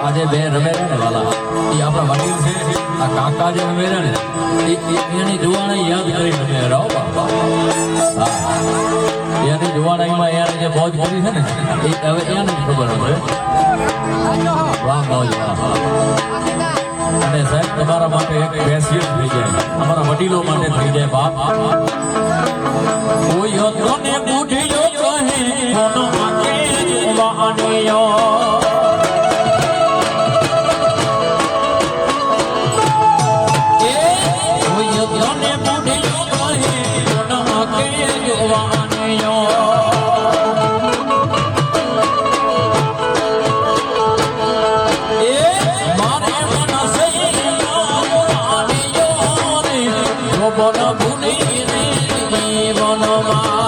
આજે બે રમેરા ને વાલા એ આપણા વડીલ છે આ કાકા જે રમેરા ને એની જુવાણી યાદ કરી રમેરા બાપા હા એની જુવાણીમાં એને જે મોજ કરી છે ને એ હવે એને જ ખબર હવે વાહ મોજ અને સાહેબ તમારા માટે એક બેસિયત થઈ જાય અમારા વડીલો માટે થઈ જાય બાપ કોઈ હતો ને બુઢીઓ કહે કોનો આકે જુવાણીઓ Bono buni ni bono ma